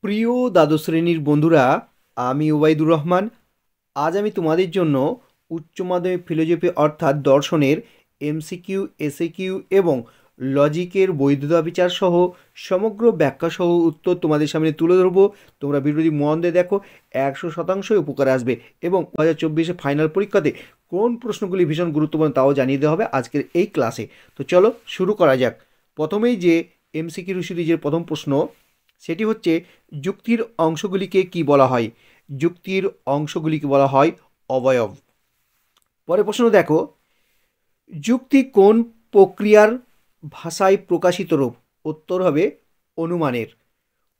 প্রিয় দ্বাদশ শ্রেণীর বন্ধুরা, আমি ওবায়দুর রহমান। আজ আমি তোমাদের জন্য উচ্চ মাধ্যমিক ফিলোজফি অর্থাৎ দর্শনের এমসিকিউ, এসএকিউ এবং লজিকের বৈধতা বিচার সহ সমগ্র ব্যাখ্যা সহ উত্তর তোমাদের সামনে তুলে ধরবো। তোমরা ভিডিওটি মন দিয়ে দেখো, 100% উপকারে আসবে। এবং 2024 ফাইনাল পরীক্ষাতে কোন প্রশ্নগুলি ভীষণ গুরুত্বপূর্ণ তাও জানিয়ে দেওয়া হবে আজকের এই ক্লাসে। তো চলো শুরু করা যাক। প্রথমেই যে এমসিকিউ সিরিজের প্রথম প্রশ্ন, সেটি হচ্ছে যুক্তির অংশগুলিকে কি বলা হয়? যুক্তির অংশগুলিকে বলা হয় অবয়ব। পরে প্রশ্ন দেখো, যুক্তি কোন প্রক্রিয়ার ভাষায় প্রকাশিত রূপ? উত্তর হবে অনুমানের।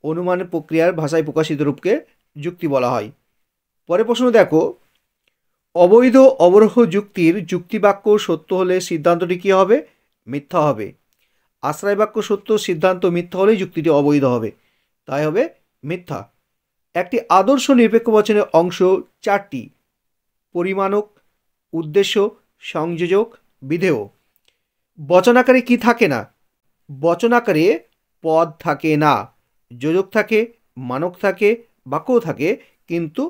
অনুমানের প্রক্রিয়ার ভাষায় প্রকাশিত রূপকে যুক্তি বলা হয়। পরে প্রশ্ন দেখো, অবৈধ অবরোহ যুক্তির যুক্তিবাক্য সত্য হলে সিদ্ধান্তটি কী হবে? মিথ্যা হবে। আশ্রয় বাক্য সত্য, সিদ্ধান্ত মিথ্যা হলেই যুক্তিটি অবৈধ হবে, তাই হবে মিথ্যা। একটি আদর্শ নিরপেক্ষ বচনের অংশ চারটি: পরিমাণক, উদ্দেশ্য, সংযোজক, বিধেয়। বচনাকারে কি থাকে না? বচনাকারে পদ থাকে না, যোজক থাকে, মানক থাকে, বাক্য থাকে, কিন্তু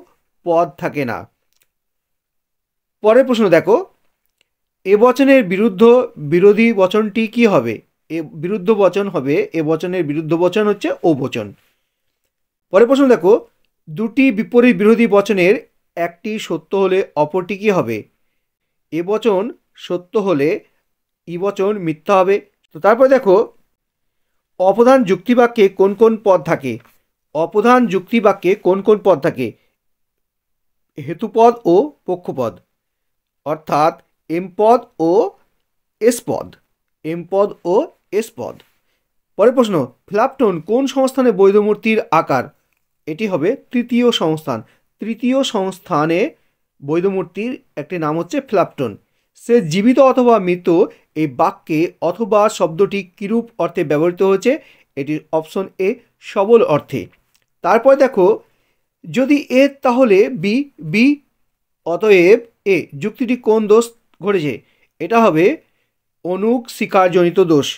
পদ থাকে না। পরের প্রশ্ন দেখো, এ বচনের বিরোধী বচনটি কি হবে? এ বিরুদ্ধ বচন হবে, এ বচনের বিরুদ্ধ বচন হচ্ছে ও বচন। পরের প্রশ্ন দেখো, দুটি বিপরীত বিরোধী বচনের একটি সত্য হলে অপরটি কী হবে? এ বচন সত্য হলে ই বচন মিথ্যা হবে। তো তারপর দেখো, অপ্রধান যুক্তিবাক্যে কোন কোন পদ থাকে? অপ্রধান যুক্তিবাক্যে কোন কোন পদ থাকে? হেতুপদ ও পক্ষপদ, অর্থাৎ এম পদ ও এস পদ। এম পদ ও এস পদ। পরের প্রশ্ন, ফ্ল্যাপটন কোন সংস্থানে বৈধ মূর্তির আকার? এটি হবে তৃতীয় সংস্থান। তৃতীয় সংস্থানে বৈধ মূর্তির একটি নাম হচ্ছে ফ্ল্যাপটন। সে জীবিত অথবা মৃত এই বাক্যে অথবা শব্দটি কিরূপ অর্থে ব্যবহৃত হয়েছে? এটি অপশন এ, সবল অর্থে। তারপর দেখো, যদি এ তাহলে বি, বি অতএব এ। যুক্তিটি কোন দোষ ঘটেছে? এটা হবে অনুক স্বীকারজনিত দোষ।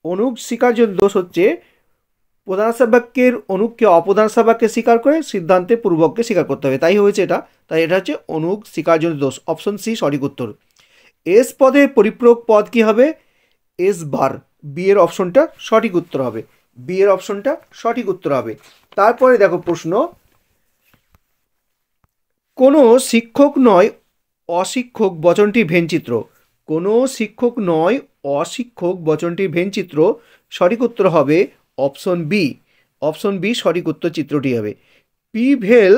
অনুক স্বীকারজনিত দোষ হচ্ছে প্রধান বাক্যের অনুককে অপ্রধান বাক্যে স্বীকার করে সিদ্ধান্তে পূর্বককে স্বীকার করতে হবে, তাই হয়েছে এটা। তাই এটা হচ্ছে অনুক স্বীকারজনিত দোষ। অপশন সি সঠিক উত্তর। এস পদে পরিপূরক পদ কি হবে? এস বার। বি এর অপশনটা সঠিক উত্তর হবে। বি এর অপশনটা সঠিক উত্তর হবে। তারপরে দেখো প্রশ্ন, কোনো শিক্ষক নয় অশিক্ষক বচনটির ভেনচিত্র। কোনো শিক্ষক নয় অশিক্ষক বচনটির ভেনচিত্র সঠিক উত্তর হবে অপশন বি। অপশন বি সঠিক উত্তর চিত্রটি হবে। পি ভেল,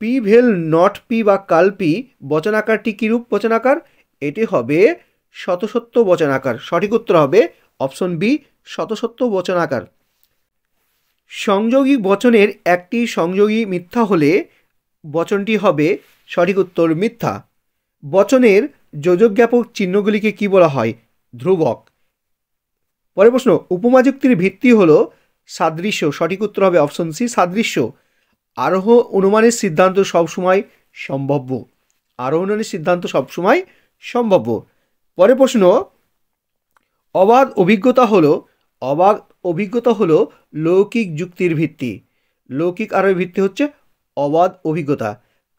পি ভেল নট পি বা কাল পি বচনাকারটি কীরূপ বচনাকার? এটি হবে শতসত্য বচনাকার। সঠিক উত্তর হবে অপশন বি, শতসত্য বচনাকার। সংযোগী বচনের একটি সংযোগী মিথ্যা হলে বচনটি হবে সঠিক উত্তর মিথ্যা। বচনের যোজক জ্ঞাপক চিহ্নগুলিকে কি বলা হয়? ধ্রুবক। পরের প্রশ্ন, উপমা যুক্তির ভিত্তি হলো সাদৃশ্য। সঠিক উত্তর হবে অপশন সি, সাদৃশ্য। আরোহ অনুমানের সিদ্ধান্ত সবসময় সম্ভাব্য। আরোহণের সিদ্ধান্ত সবসময় সম্ভাব্য। পরের প্রশ্ন, অবাধ অভিজ্ঞতা হলো, অবাধ অভিজ্ঞতা হলো লৌকিক যুক্তির ভিত্তি। লৌকিক আরোহের ভিত্তি হচ্ছে অবাধ অভিজ্ঞতা।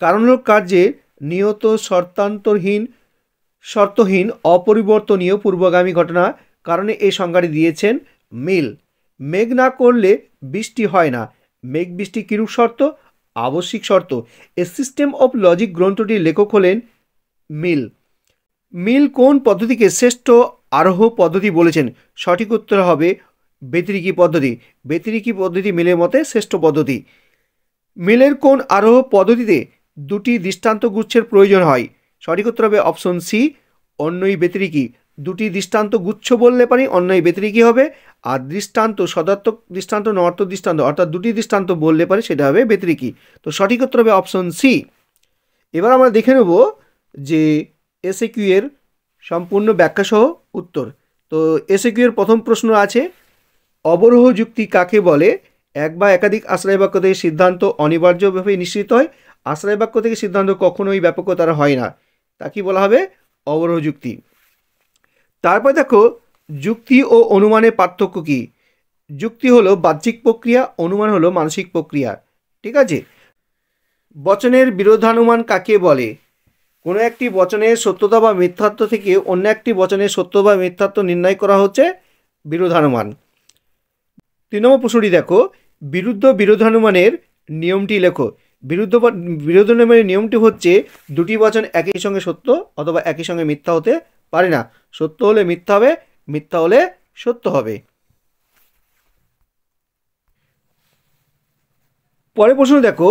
কারণক কার্যের নিয়ত শর্তহীন অপরিবর্তনীয় পূর্বগামী ঘটনা কারণে এই সংজ্ঞাটি দিয়েছেন মিল। মেঘ না করলে বৃষ্টি হয় না। মেঘ বৃষ্টি কিরূপ শর্ত? আবশ্যিক শর্ত। এ সিস্টেম অফ লজিক গ্রন্থটির লেখক হলেন মিল। মিল কোন পদ্ধতিকে শ্রেষ্ঠ আরোহ পদ্ধতি বলেছেন? সঠিক উত্তর হবে ব্যতিরেকী পদ্ধতি। ব্যতিরেকী পদ্ধতি মিলের মতে শ্রেষ্ঠ পদ্ধতি। মিলের কোন আরোহ পদ্ধতিতে দুটি দৃষ্টান্ত গুচ্ছের প্রয়োজন হয়? সঠিক উত্তর হবে অপশন সি, অন্যই ব্যতিরেকী। দুটি দৃষ্টান্ত গুচ্ছ বললে পারি অন্যই ব্যতিরেকী হবে, আর দৃষ্টান্ত সদার্থক দৃষ্টান্ত নর্থ দৃষ্টান্ত অর্থাৎ দুটি দৃষ্টান্ত বললে পারে সেটা হবে ব্যতিরেকী। তো সঠিক উত্তর হবে অপশন সি। এবার আমরা দেখে নেব যে এসএকিউ এর সম্পূর্ণ ব্যাখ্যাসহ উত্তর। তো এসএকিউ এর প্রথম প্রশ্ন আছে, অবরোহ যুক্তি কাকে বলে? এক বা একাধিক আশ্রয় বাক্য থেকে সিদ্ধান্ত অনিবার্যভাবে নিশ্চিত হয়। আশ্রয় বাক্য থেকে সিদ্ধান্ত কখনোই ব্যাপকতার হয় না, তা কি বলা হবে? অবরোহ যুক্তি। তারপর দেখো, যুক্তি ও অনুমানের পার্থক্য কী? যুক্তি হলো বাহ্যিক প্রক্রিয়া, অনুমান হলো মানসিক প্রক্রিয়া। ঠিক আছে। বচনের বিরোধানুমান কাকে বলে? কোনো একটি বচনের সত্যতা বা মিথ্যাত্ব থেকে অন্য একটি বচনের সত্য বা মিথ্যাত্ব নির্ণয় করা হচ্ছে বিরোধানুমান। 3 নম্বর প্রশ্নটি দেখো, বিরোধানুমানের নিয়মটি লেখো। বিরোধানুমানের নিয়মটি হচ্ছে দুটি বচন একই সঙ্গে সত্য অথবা একই সঙ্গে মিথ্যা হতে পারে না। সত্য হলে মিথ্যা হবে, মিথ্যা হলে সত্য হবে। পরের প্রশ্ন দেখো,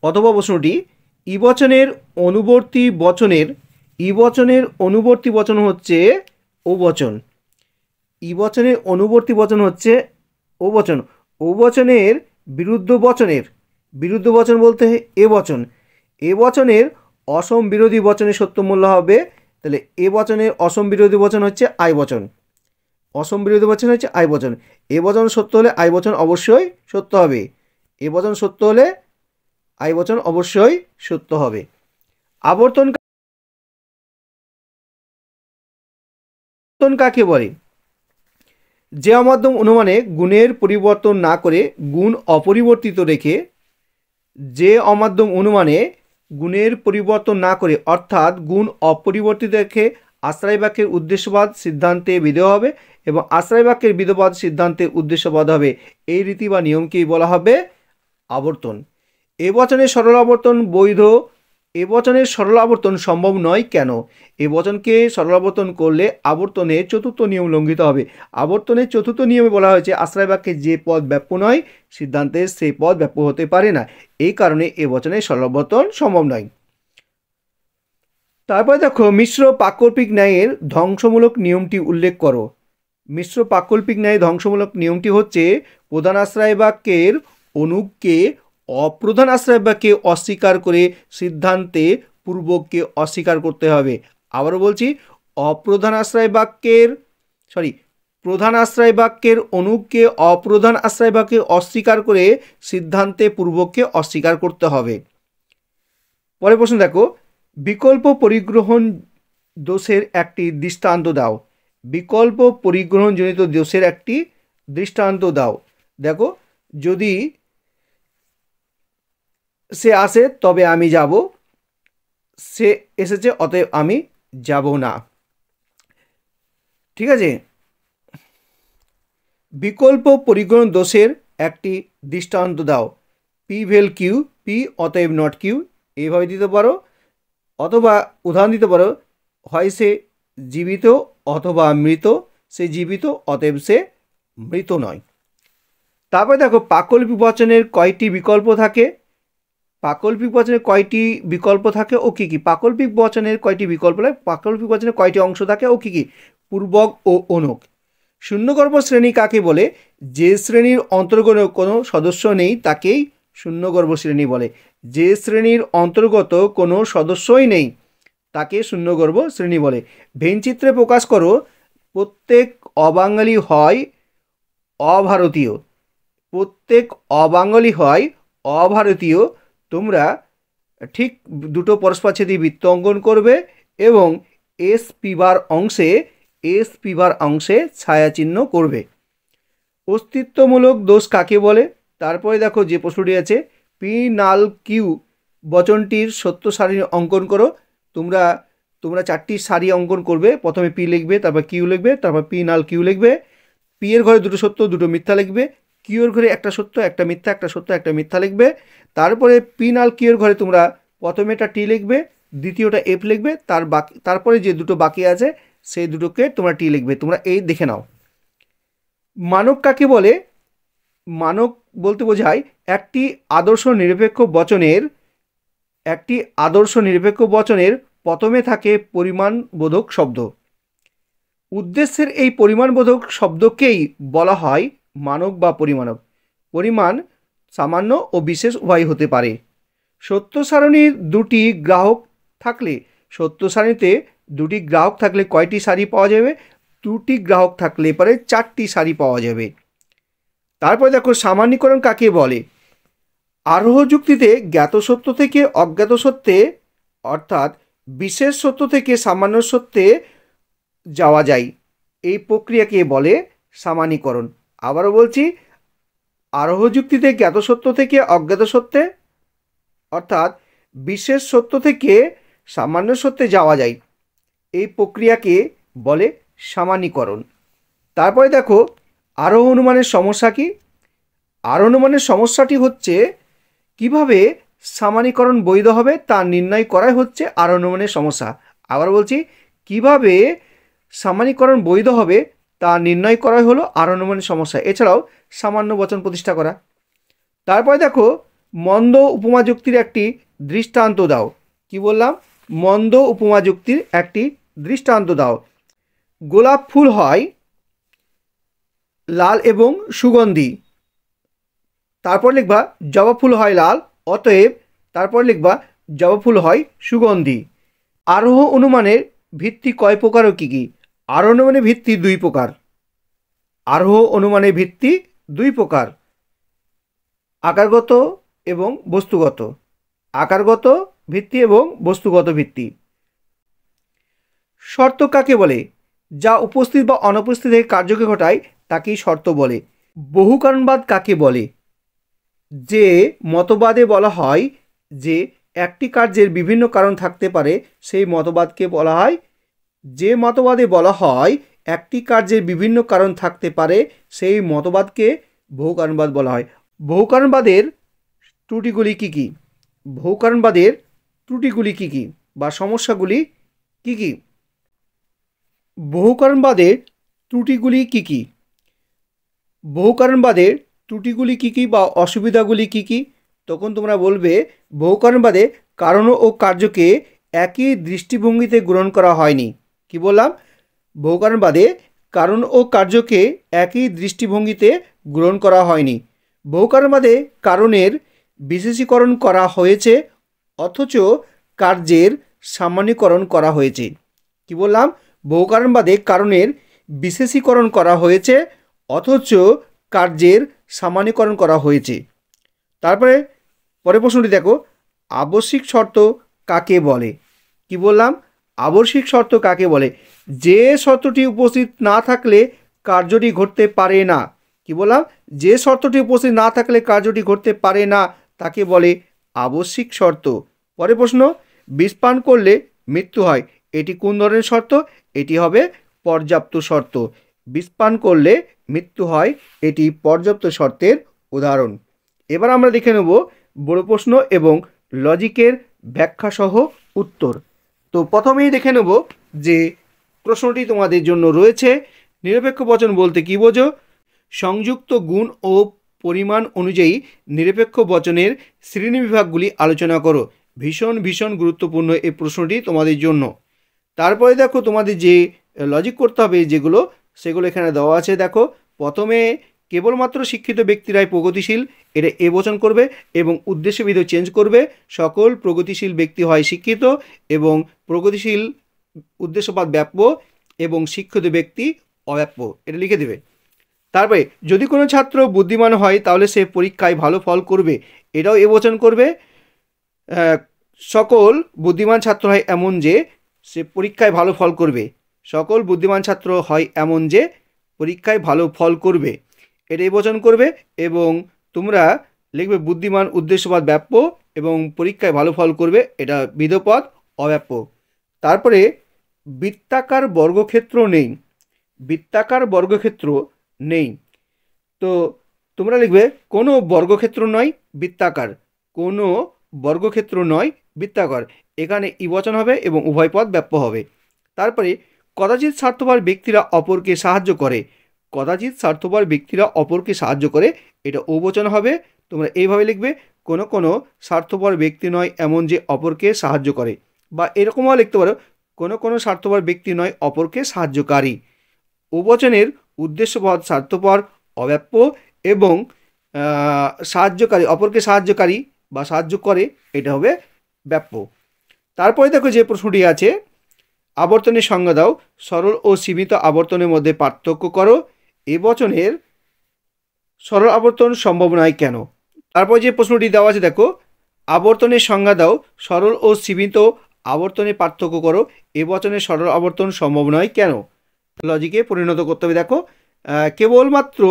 অথবা প্রশ্নটি, ইবচনের অনুবর্তী বচন হচ্ছে ও বচন। ইবচনের অনুবর্তী বচন হচ্ছে ও বচন। ও বচনের বিরুদ্ধ বচন বলতে এ বচনের অসম বিরোধী বচনের সত্য মূল্য হবে। তাহলে এ বচনের অসম বিরোধী বচন হচ্ছে আই বচন। অসম বিরোধী বচন হচ্ছে আই বচন। এ বচন সত্য হলে আই বচন অবশ্যই সত্য হবে। এ বচন সত্য হলে আই বচন অবশ্যই সত্য হবে। আবর্তন কাকে বলে? যে অমাধ্যম অনুমানে গুণের পরিবর্তন না করে গুণ অপরিবর্তিত রেখে, যে অমাধ্যম অনুমানে গুণের পরিবর্তন না করে অর্থাৎ গুণ অপরিবর্তিত রেখে আশ্রয় বাক্যের উদ্দেশ্যবাদ সিদ্ধান্তে বিধেয় হবে এবং আশ্রয় বাক্যের বিধবাদ সিদ্ধান্তে উদ্দেশ্যবাদ হবে, এই রীতি বা নিয়মকেই বলা হবে আবর্তন। এ বচনের সরল আবর্তন বৈধ। এ বচনের সরল আবর্তন সম্ভব নয় কেন? এ বচনকে সরল আবর্তন করলে আবর্তনের চতুর্থ নিয়ম লঙ্ঘিত হবে। আবর্তনের চতুর্থ নিয়মে বলা হয়েছে আশ্রয় বাক্যে যে পদ ব্যাপ্য নয় সিদ্ধান্তে সেই পদ ব্যাপ্য হতে পারে না, এই কারণে এ বচনের সরল আবর্তন সম্ভব নয়। তারপরে দেখো, মিশ্র পাকল্পিক ন্যায়ের ধ্বংসমূলক নিয়মটি উল্লেখ করো। মিশ্র পাকল্পিক ন্যায়ের ধ্বংসমূলক নিয়মটি হচ্ছে প্রধান আশ্রয় বাক্যের অনুগকে অপ্রধান আশ্রয় বাক্যে অস্বীকার করে সিদ্ধান্তে পূর্বককে অস্বীকার করতে হবে। আবারও বলছি, প্রধান আশ্রয় বাক্যের অনুগকে অপ্রধান আশ্রয় বাক্যে অস্বীকার করে সিদ্ধান্তে পূর্বককে অস্বীকার করতে হবে। পরের প্রশ্ন দেখো, বিকল্প পরিগ্রহণ দোষের একটি দৃষ্টান্ত দাও। বিকল্প পরিগ্রহণজনিত দোষের একটি দৃষ্টান্ত দাও। দেখো, যদি সে আসে তবে আমি যাব, সে এসেছে অতএব আমি যাব না। ঠিক আছে। বিকল্প পরিগ্রহণ দোষের একটি দৃষ্টান্ত দাও। পি ভেল কিউ, পি অতএব নট কিউ, এইভাবে দিতে পারো। অথবা উদাহরণ দিতে পারো, হয় সে জীবিত অথবা মৃত, সে জীবিত অতএব সে মৃত নয়। তারপরে দেখো, পাকল্পিক বচনের কয়টি বিকল্প থাকে? পাকল্পিক বচনের কয়টি বিকল্প থাকে ও কী কী? পাকল্পিক বচনের কয়টি বিকল্প থাকে? পাকল্পিক বচনের কয়টি অংশ থাকে ও কী কী? পূর্বক ও অনুক। শূন্যগর্ভ শ্রেণী কাকে বলে? যে শ্রেণীর অন্তর্গত কোনো সদস্য নেই তাকেই শূন্যগর্ভ শ্রেণী বলে। যে শ্রেণীর অন্তর্গত কোনো সদস্যই নেই তাকে শূন্যগর্ভ শ্রেণী বলে। ভেনচিত্রে প্রকাশ করো, প্রত্যেক অবাঙালি হয় অভারতীয়। প্রত্যেক অবাঙালি হয় অভারতীয়। তোমরা ঠিক দুটো পরস্পরচ্ছেদী বৃত্ত অঙ্কন করবে এবং এস পিবার অংশে ছায়াচিহ্ন করবে। অস্তিত্বমূলক দোষ কাকে বলে? তারপরে দেখো যে প্রশ্নটি আছে, পি নাল কিউ বচনটির সত্য সারি অঙ্কন করো। তোমরা 4টি সারি অঙ্কন করবে। প্রথমে পি লিখবে, তারপর কিউ লিখবে, তারপর পি নাল কিউ লিখবে। পি এর ঘরে দুটো সত্য দুটো মিথ্যা লিখবে। কিউ এর ঘরে একটা সত্য একটা মিথ্যা, একটা সত্য একটা মিথ্যা লিখবে। তারপরে পি নাল কিউ এর ঘরে তোমরা প্রথমেটা টি লিখবে, দ্বিতীয়টা এফ লিখবে, তারপরে যে দুটো বাকি আছে সেই দুটোকে তোমরা টি লিখবে। তোমরা এই দেখে নাও। মানক কাকে বলে? মানক বলতে বোঝায় একটি আদর্শ নিরপেক্ষ বচনের প্রথমে থাকে পরিমাণবোধক শব্দ। উদ্দেশ্যের এই পরিমাণবোধক শব্দকেই বলা হয় মানক বা পরিমাণক। পরিমাণ সামান্য ও বিশেষ উভয় হতে পারে। সত্য সারণীর দুটি গ্রাহক থাকলে কয়টি সারি পাওয়া যাবে? 2টি গ্রাহক থাকলে পরে 4টি সারি পাওয়া যাবে। তারপরে দেখো, সামান্যীকরণ কাকে বলে? আরোহ যুক্তিতে জ্ঞাত সত্য থেকে অজ্ঞাত সত্যে অর্থাৎ বিশেষ সত্য থেকে সামান্য সত্যে যাওয়া যায়, এই প্রক্রিয়াকে বলে সামান্যীকরণ। আবারও বলছি, আরোহ যুক্তিতে জ্ঞাত সত্য থেকে অজ্ঞাত সত্যে, অর্থাৎ বিশেষ সত্য থেকে সামান্য সত্যে যাওয়া যায়, এই প্রক্রিয়াকে বলে সামান্যীকরণ। তারপরে দেখো আরোহ অনুমানের সমস্যা কি। আরোহ অনুমানের সমস্যাটি হচ্ছে কিভাবে সামান্যীকরণ বৈধ হবে তা নির্ণয় করাই হচ্ছে আরোহ অনুমানের সমস্যা। আবার বলছি, কিভাবে সামান্যীকরণ বৈধ হবে তা নির্ণয় করাই হলো আরোহ অনুমানের সমস্যা। এছাড়াও সামান্য বচন প্রতিষ্ঠা করা। তারপরে দেখো মন্দ উপমা যুক্তির একটি দৃষ্টান্ত দাও। কি বললাম? মন্দ উপমা যুক্তির একটি দৃষ্টান্ত দাও। গোলাপ ফুল হয় লাল এবং সুগন্ধি, তারপর লিখবা জবা ফুল হয় লাল, অতএব তারপর লিখবা জবা ফুল হয় সুগন্ধি। আরোহ অনুমানের ভিত্তি কয় প্রকার ও কী কী? আরোহ অনুমানের ভিত্তি দুই প্রকার। আরোহ অনুমানের ভিত্তি দুই প্রকার, আকারগত এবং বস্তুগত। আকারগত ভিত্তি এবং বস্তুগত ভিত্তি। শর্ত কাকে বলে? যা উপস্থিত বা অনুপস্থিত থেকে কার্যকে ঘটায় তাকেই শর্ত বলে। বহুকারণবাদ কাকে বলে? যে মতবাদে বলা হয় যে একটি কার্যের বিভিন্ন কারণ থাকতে পারে সেই মতবাদকে বলা হয়, যে মতবাদে বলা হয় একটি কার্যের বিভিন্ন কারণ থাকতে পারে সেই মতবাদকে বহুকারণবাদ বলা হয়। বহুকারণবাদের ত্রুটিগুলি কী কী? বহুকারণবাদের ত্রুটিগুলি কী কী বা সমস্যাগুলি কী কী? বহুকারণবাদের ত্রুটিগুলি কী কী? বহুকারণবাদের ত্রুটিগুলি কী কী বা অসুবিধাগুলি কী কী? তখন তোমরা বলবে বহুকারণবাদে কারণ ও কার্যকে একই দৃষ্টিভঙ্গিতে গ্রহণ করা হয়নি। কি বললাম? বহুকারণবাদে কারণ ও কার্যকে একই দৃষ্টিভঙ্গিতে গ্রহণ করা হয়নি। বহুকারণবাদে কারণের বিশেষীকরণ করা হয়েছে অথচ কার্যের সামান্যীকরণ করা হয়েছে। কি বললাম? বহুকারণবাদে কারণের বিশেষীকরণ করা হয়েছে অথচ কার্যের সামান্যীকরণ করা হয়েছে। তারপরে পরের প্রশ্নটি দেখো, আবশ্যিক শর্ত কাকে বলে? কি বললাম? আবশ্যিক শর্ত কাকে বলে? যে শর্তটি উপস্থিত না থাকলে কার্যটি ঘটতে পারে না। কি বললাম? যে শর্তটি উপস্থিত না থাকলে কার্যটি ঘটতে পারে না তাকে বলে আবশ্যিক শর্ত। পরের প্রশ্ন, বিষ পান করলে মৃত্যু হয়, এটি কোন ধরনের শর্ত? এটি হবে পর্যাপ্ত শর্ত। বিষ পান করলে মৃত্যু হয়, এটি পর্যাপ্ত শর্তের উদাহরণ। এবার আমরা দেখে নেব বড় প্রশ্ন এবং লজিকের ব্যাখ্যাসহ উত্তর। তো প্রথমেই দেখে নেব যে প্রশ্নটি তোমাদের জন্য রয়েছে, নিরপেক্ষ বচন বলতে কী বোঝো? সংযুক্ত গুণ ও পরিমাণ অনুযায়ী নিরপেক্ষ বচনের শ্রেণীবিভাগগুলি আলোচনা করো। ভীষণ ভীষণ গুরুত্বপূর্ণ এই প্রশ্নটি তোমাদের জন্য। তারপরে দেখো তোমাদের যে লজিক করতে হবে যেগুলো, সেগুলো এখানে দেওয়া আছে। দেখো প্রথমে কেবলমাত্র শিক্ষিত ব্যক্তিরাই প্রগতিশীল, এটা এ বচন করবে এবং উদ্দেশ্যবিধ চেঞ্জ করবে। সকল প্রগতিশীল ব্যক্তি হয় শিক্ষিত এবং প্রগতিশীল উদ্দেশ্যবাদ ব্যাপ্য এবং শিক্ষিত ব্যক্তি অব্যাপ্য, এটা লিখে দেবে। তারপরে যদি কোনো ছাত্র বুদ্ধিমান হয় তাহলে সে পরীক্ষায় ভালো ফল করবে, এটাও এ বচন করবে। সকল বুদ্ধিমান ছাত্র হয় এমন যে সে পরীক্ষায় ভালো ফল করবে। সকল বুদ্ধিমান ছাত্র হয় এমন যে পরীক্ষায় ভালো ফল করবে, এটাই বচন করবে। এবং তোমরা লিখবে বুদ্ধিমান উদ্দেশ্যবাদ ব্যাপ্য এবং পরীক্ষায় ভালো ফল করবে, এটা বিধপদ অব্যাপ্য। তারপরে বৃত্তাকার বর্গক্ষেত্র নেই, বৃত্তাকার বর্গক্ষেত্র নেই। তো তোমরা লিখবে কোনো বর্গক্ষেত্র নয় বৃত্তাকার, কোনো বর্গক্ষেত্র নয় বৃত্তাকার, এখানে ই বচন হবে এবং উভয় পদ ব্যাপ্য হবে। তারপরে কদাচিৎ স্বার্থপর ব্যক্তিরা অপরকে সাহায্য করে, কদাচিৎ স্বার্থপর ব্যক্তিরা অপরকে সাহায্য করে, এটা ও বচন হবে। তোমরা এইভাবে লিখবে, কোনো কোনো স্বার্থপর ব্যক্তি নয় এমন যে অপরকে সাহায্য করে, বা এরকমও লিখতে পারো কোনো কোনো স্বার্থপর ব্যক্তি নয় অপরকে সাহায্যকারী। ও বচনের উদ্দেশ্যপদ স্বার্থপর অব্যাপ্য এবং সাহায্যকারী, অপরকে সাহায্যকারী বা সাহায্য করে, এটা হবে ব্যাপ্য। তারপরে দেখো যে প্রশ্নটি আছে, আবর্তনের সংজ্ঞা দাও, সরল ও সীমিত আবর্তনের মধ্যে পার্থক্য করো, এ বচনের সরল আবর্তন সম্ভব নয় কেন? তারপর যে প্রশ্নটি দেওয়া আছে দেখো, আবর্তনের সংজ্ঞা দাও, সরল ও সীমিত আবর্তনে পার্থক্য করো, এ বচনের সরল আবর্তন সম্ভব নয় কেন? লজিকে পরিণত করতে হবে। দেখো কেবলমাত্র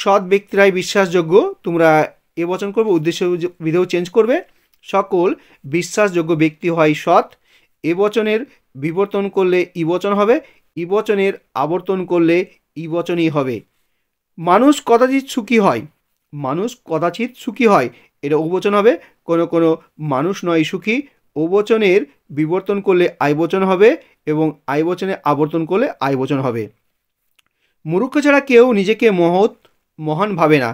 সৎ ব্যক্তিরাই বিশ্বাসযোগ্য। তোমরা এ বচন করবে, উদ্দেশ্য বিধেয় চেঞ্জ করবে। সকল বিশ্বাসযোগ্য ব্যক্তি হয় সৎ। এ বচনের বিবর্তন করলে ই বচন হবে, ই বচনের আবর্তন করলে ই বচনই হবে। মানুষ কদাচিৎ সুখী হয়, মানুষ কদাচিৎ সুখী হয়, এটা ও বচন হবে। কোনো কোনো মানুষ নয় সুখী, ও বচনের বিবর্তন করলে আই বচন হবে এবং আই বচনে আবর্তন করলে আই বচন হবে। মূর্খ ছাড়া কেউ নিজেকে মহান ভাবে না,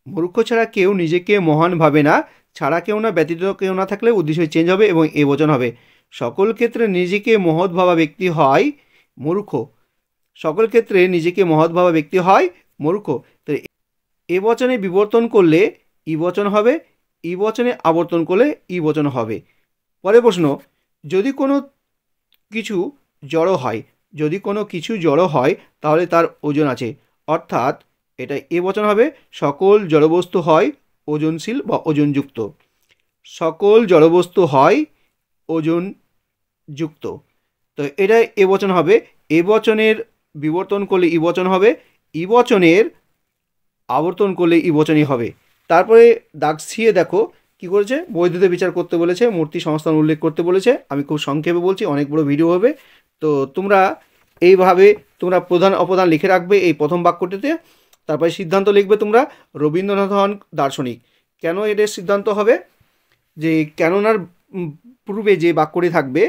মূর্খ ছাড়া কেউ নিজেকে মহান ভাবে না, ছাড়া কেউ না ব্যতীত কেউ না থাকলে উদ্দেশ্য চেঞ্জ হবে এবং এ বচন হবে। সকল ক্ষেত্রে নিজেকে মহৎ ভাবা ব্যক্তি হয় মূর্খ, সকল ক্ষেত্রে নিজেকে মহৎ ভাবা ব্যক্তি হয় মূর্খ। তো এ বচনে বিবর্তন করলে ই বচন হবে, ই বচনে আবর্তন করলে ই বচন হবে। পরের প্রশ্ন, যদি কোনো কিছু জড়ো হয়, যদি কোনো কিছু জড়ো হয় তাহলে তার ওজন আছে, অর্থাৎ এটা এ বচন হবে। সকল জড়বস্তু হয় ওজনশীল বা ওজনযুক্ত, সকল জড়বস্তু হয় ওজনযুক্ত। তো এটা এ বচন হবে। এ বচনের বিবর্তন করলে ই বচন হবে, ই বচনের আবর্তন করলে ই বচনই হবে। তারপরে দাগ সিয়ে দেখো কি করেছে, বৈধতা বিচার করতে বলেছে, মূর্তি সংস্থান উল্লেখ করতে বলেছে। আমি খুব সংক্ষেপে বলছি, অনেক বড় ভিডিও হবে। তো তোমরা এইভাবে তোমরা প্রধান অপদান লিখে রাখবে এই প্রথম বাক্যটিতে। তারপরে সিদ্ধান্ত লিখবে তোমরা, রবীন্দ্রনাথ হন দার্শনিক। কেন এদের সিদ্ধান্ত হবে, যে কেননার পূর্বে যে বাক্যটি থাকবে,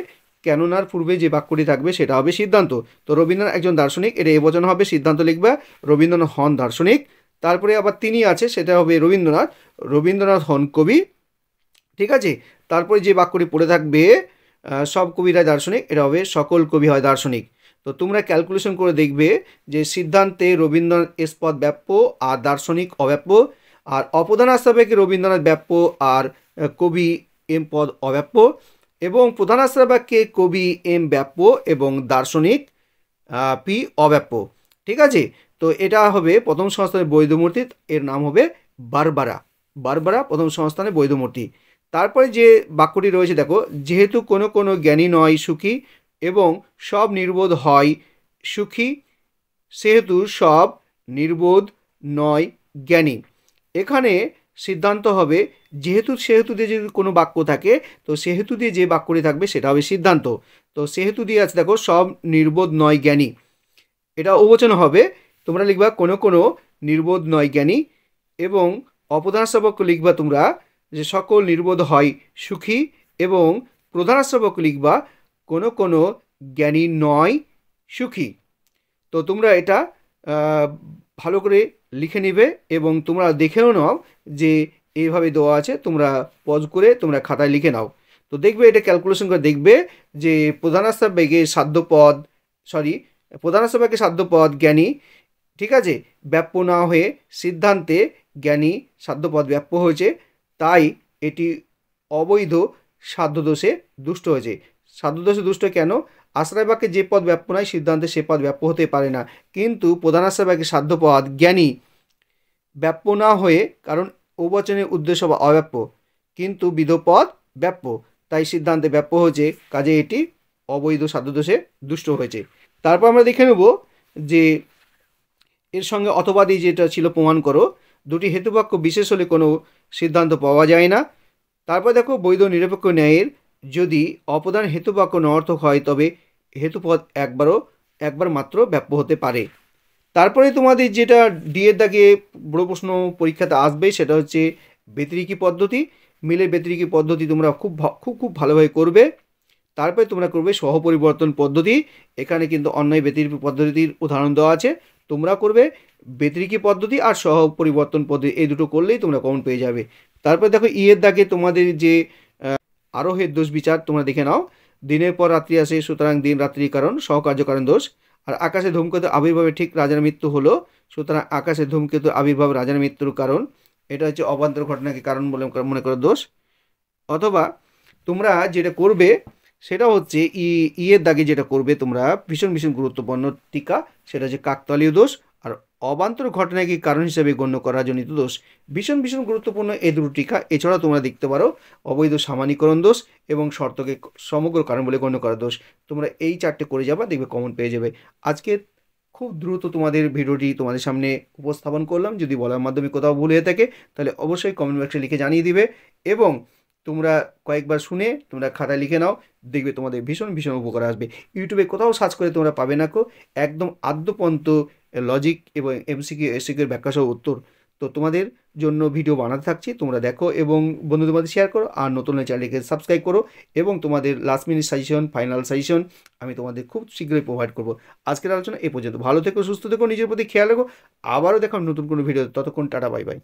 কেননার পূর্বে যে বাক্যটি থাকবে সেটা হবে সিদ্ধান্ত। তো রবীন্দ্রনাথ একজন দার্শনিক, এটা এ বচন হবে। সিদ্ধান্ত লিখবে রবীন্দ্রনাথ হন দার্শনিক। তারপরে আবার তিনি আছে, সেটা হবে রবীন্দ্রনাথ, রবীন্দ্রনাথ হন কবি। ঠিক আছে। তারপরে যে বাক্যটি পড়ে থাকবে সব কবিরাই দার্শনিক, এটা হবে সকল কবি হয় দার্শনিক। তো তোমরা ক্যালকুলেশন করে দেখবে যে সিদ্ধান্তে রবীন্দ্রনাথ এস পদ ব্যাপ্য আর দার্শনিক অব্যাপ্য, আর অপদান আশ্রাব্যকে রবীন্দ্রনাথ ব্যাপ্য আর কবি এম পদ অব্যাপ্য, এবং প্রধান আশ্রাব্যকে কবি এম ব্যাপ্য এবং দার্শনিক পি অব্যাপ্য। ঠিক আছে। তো এটা হবে প্রথম সংস্থানের বৈধমূর্তি, এর নাম হবে বারবারা, বারবারা প্রথম সংস্থানের বৈধমূর্তি। তারপরে যে বাক্যটি রয়েছে দেখো, যেহেতু কোনো কোনো জ্ঞানী নয় সুখী এবং সব নির্বোধ হয় সুখী, সেহেতু সব নির্বোধ নয় জ্ঞানী। এখানে সিদ্ধান্ত হবে যেহেতু, সেহেতু দিয়ে যদি কোনো বাক্য থাকে তো সেহেতু দিয়ে যে বাক্যটি থাকবে সেটা হবে সিদ্ধান্ত। তো সেহেতু দিয়ে আছে দেখো সব নির্বোধ নয় জ্ঞানী, এটা অবচন হবে। তোমরা লিখবা কোনো কোনো নির্বোধ নয় জ্ঞানী, এবং অপদানাশ্রবক লিখবা তোমরা যে সকল নির্বোধ হয় সুখী, এবং প্রধানাশ্রবক লিখবা কোনো কোনো জ্ঞানী নয় সুখী। তো তোমরা এটা ভালো করে লিখে নেবে এবং তোমরা দেখেও নাও যে এইভাবে দেওয়া আছে, তোমরা পজ করে তোমরা খাতায় লিখে নাও। তো দেখবে এটা ক্যালকুলেশন করে দেখবে যে প্রধানাশ্রবেগে সাধ্যপদ, প্রধানাশ্রবেগে সাধ্যপদ জ্ঞানী, ঠিক আছে, ব্যাপ্য না হয়ে সিদ্ধান্তে জ্ঞানী সাধ্যপদ ব্যাপ্য হয়েছে, তাই এটি অবৈধ সাধ্যদোষে দুষ্ট হয়েছে। সাধ্যদোষে দুষ্ট কেন, আশ্রয় বাক্যে যে পদ ব্যাপ্য নয় সিদ্ধান্তে সে পদ ব্যাপ্য হতে পারে না, কিন্তু প্রধান আশ্রয় বাক্যে সাধ্যপদ জ্ঞানী ব্যাপ্য না হয়ে, কারণ ও বচনের উদ্দেশ্য বা অব্যাপ্য, কিন্তু বিধপদ ব্যাপ্য, তাই সিদ্ধান্তে ব্যাপ্য হয়েছে, কাজে এটি অবৈধ সাধ্যদোষে দুষ্ট হয়েছে। তারপর আমরা দেখে নেব যে এর সঙ্গে অথবাদি যেটা ছিল প্রমাণ করো, দুটি হেতুবাক্য বিশেষ হলে কোনো সিদ্ধান্ত পাওয়া যায় না। তারপর দেখো বৈধ নিরপেক্ষ ন্যায়ের যদি অপদান হেতুবাক্য নর্থক হয় তবে হেতুপদ একবার মাত্র ব্যাপ্য হতে পারে। তারপরে তোমাদের যেটা ডিএর দাগে বড় প্রশ্ন পরীক্ষাতে আসবে সেটা হচ্ছে ব্যতিরেকি পদ্ধতি। মিলের ব্যতিরেকি পদ্ধতি তোমরা খুব ভালোভাবে করবে। তারপরে তোমরা করবে সহপরিবর্তন পদ্ধতি। এখানে কিন্তু অন্যায় ব্যতিরেকি পদ্ধতির উদাহরণ দেওয়া আছে, তোমরা করবে ব্যতিরেকি পদ্ধতি আর সহপরিবর্তন পদ্ধতি, এই দুটো করলেই তোমরা কমন পেয়ে যাবে। তারপরে দেখো ইয়ের দাগে তোমাদের যে আরোহের দোষ বিচার তোমরা দেখে নাও। দিনের পর রাত্রি আসে সুতরাং দিন রাত্রি কারণ, সহকার্যকারণ দোষ। আর আকাশে ধূমকেতু আবির্ভাবে ঠিক রাজার মৃত্যু হলো, সুতরাং আকাশে ধূমকেতু আবির্ভাব রাজার মৃত্যুর কারণ, এটা হচ্ছে অবান্তর ঘটনাকে কারণ বলে মনে করো দোষ। অথবা তোমরা যেটা করবে সেটা হচ্ছে ইয়ের দাগে যেটা করবে তোমরা ভীষণ গুরুত্বপূর্ণ টিকা, সেটা হচ্ছে কাকতালীয় দোষ আর অবান্তর ঘটনাকে কারণ হিসেবে গণ্য করা জনিত দোষ। ভীষণ গুরুত্বপূর্ণ এই দুটো টিকা। এছাড়াও তোমরা দেখতে পারো অবৈধ সামান্যীকরণ দোষ এবং শর্তকে সমগ্র কারণ বলে গণ্য করা দোষ। তোমরা এই চারটে করে যাবা, দেখবে কমন পেয়ে যাবে। আজকের খুব দ্রুত তোমাদের ভিডিওটি তোমাদের সামনে উপস্থাপন করলাম। যদি বলার মাধ্যমে কোথাও ভুল হয়ে থাকে তাহলে অবশ্যই কমেন্ট বক্সে লিখে জানিয়ে দিবে, এবং তোমরা কয়েকবার শুনে তোমরা খাতায় লিখে নাও, দেখবে তোমাদের ভীষণ ভীষণ উপকার আসবে। ইউটিউবে কোথাও সার্চ করে তোমরা পাবে না একদম আদ্যপন্ত লজিক এবং এমসিকিউ এসিকিউর ব্যাখ্যা সহ উত্তর। তো তোমাদের জন্য ভিডিও বানাতে থাকছি, তোমরা দেখো এবং বন্ধুদের মধ্যে শেয়ার করো, আর নতুন চ্যানেলকে সাবস্ক্রাইব করো, এবং তোমাদের last minute suggestion, final suggestion আমি তোমাদের খুব শীঘ্রই প্রোভাইড করবো। আজকের আলোচনা এ পর্যন্ত। ভালো থেকো, সুস্থ থেকো, নিজের প্রতি খেয়াল রাখো। আবারও দেখো নতুন কোনো ভিডিও। ততক্ষণ টাটা, বাই বাই।